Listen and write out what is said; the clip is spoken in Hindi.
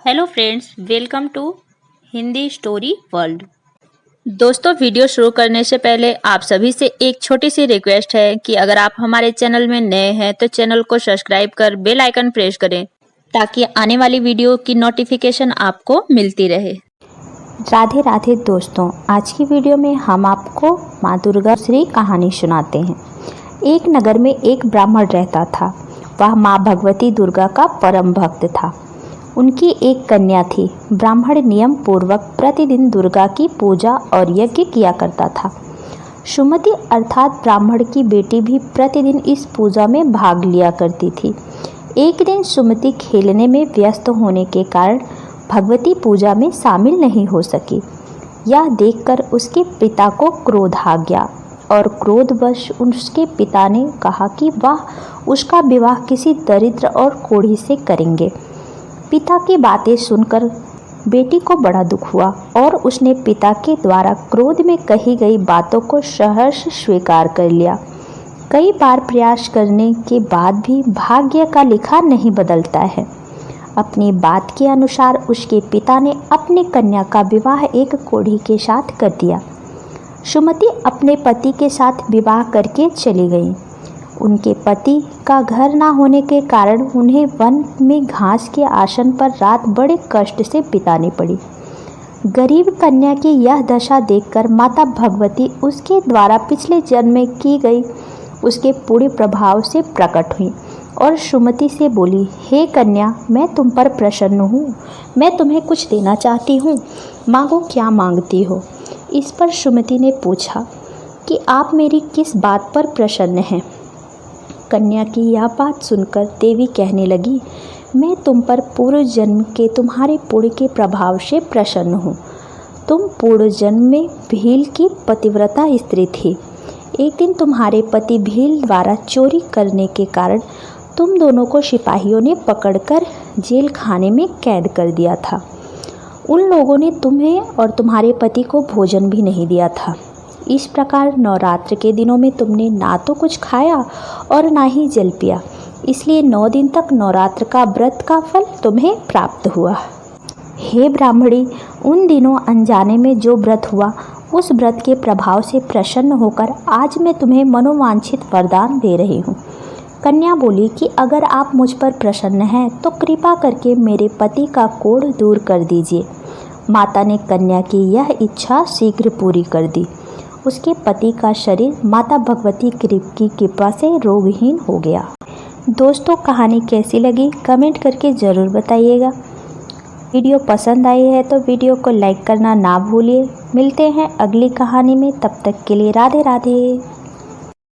Hello friends, welcome to Hindi story world. दोस्तों, वीडियो शुरू करने से पहले आप सभी से एक छोटी सी रिक्वेस्ट है कि अगर आप हमारे चैनल में नए हैं तो चैनल को सब्सक्राइब कर बेल आइकन प्रेस करें ताकि आने वाली वीडियो की नोटिफिकेशन आपको मिलती रहे। राधे राधे दोस्तों, आज की वीडियो में हम आपको माँ दुर्गा श्री कहानी सुनाते हैं। एक नगर में एक ब्राह्मण रहता था। वह माँ भगवती दुर्गा का परम भक्त था। उनकी एक कन्या थी। ब्राह्मण नियम पूर्वक प्रतिदिन दुर्गा की पूजा और यज्ञ किया करता था। सुमति अर्थात ब्राह्मण की बेटी भी प्रतिदिन इस पूजा में भाग लिया करती थी। एक दिन सुमति खेलने में व्यस्त होने के कारण भगवती पूजा में शामिल नहीं हो सकी। यह देखकर उसके पिता को क्रोध आ गया और क्रोधवश उसके पिता ने कहा कि वह उसका विवाह किसी दरिद्र और कोढ़ी से करेंगे। पिता की बातें सुनकर बेटी को बड़ा दुख हुआ और उसने पिता के द्वारा क्रोध में कही गई बातों को सहर्ष स्वीकार कर लिया। कई बार प्रयास करने के बाद भी भाग्य का लिखा नहीं बदलता है। अपनी बात के अनुसार उसके पिता ने अपनी कन्या का विवाह एक कोढ़ी के साथ कर दिया। सुमति अपने पति के साथ विवाह करके चली गई। उनके पति का घर ना होने के कारण उन्हें वन में घास के आसन पर रात बड़े कष्ट से बितानी पड़ी। गरीब कन्या की यह दशा देखकर माता भगवती उसके द्वारा पिछले जन्म में की गई उसके पूरे प्रभाव से प्रकट हुई और सुमति से बोली, हे कन्या, मैं तुम पर प्रसन्न हूँ। मैं तुम्हें कुछ देना चाहती हूँ। मांगो, क्या मांगती हो? इस पर सुमति ने पूछा कि आप मेरी किस बात पर प्रसन्न हैं? कन्या की यह बात सुनकर देवी कहने लगी, मैं तुम पर पूर्व जन्म के तुम्हारे पुण्य के प्रभाव से प्रसन्न हूँ। तुम पूर्व जन्म में भील की पतिव्रता स्त्री थी। एक दिन तुम्हारे पति भील द्वारा चोरी करने के कारण तुम दोनों को सिपाहियों ने पकड़कर जेल खाने में कैद कर दिया था। उन लोगों ने तुम्हें और तुम्हारे पति को भोजन भी नहीं दिया था। इस प्रकार नवरात्र के दिनों में तुमने ना तो कुछ खाया और ना ही जल पिया। इसलिए 9 दिन तक नवरात्र का व्रत का फल तुम्हें प्राप्त हुआ। हे ब्राह्मणी, उन दिनों अनजाने में जो व्रत हुआ उस व्रत के प्रभाव से प्रसन्न होकर आज मैं तुम्हें मनोवांछित वरदान दे रही हूँ। कन्या बोली कि अगर आप मुझ पर प्रसन्न हैं तो कृपा करके मेरे पति का कोढ़ दूर कर दीजिए। माता ने कन्या की यह इच्छा शीघ्र पूरी कर दी। उसके पति का शरीर माता भगवती की कृपा से रोगहीन हो गया। दोस्तों, कहानी कैसी लगी कमेंट करके ज़रूर बताइएगा। वीडियो पसंद आई है तो वीडियो को लाइक करना ना भूलिए। मिलते हैं अगली कहानी में, तब तक के लिए राधे राधे।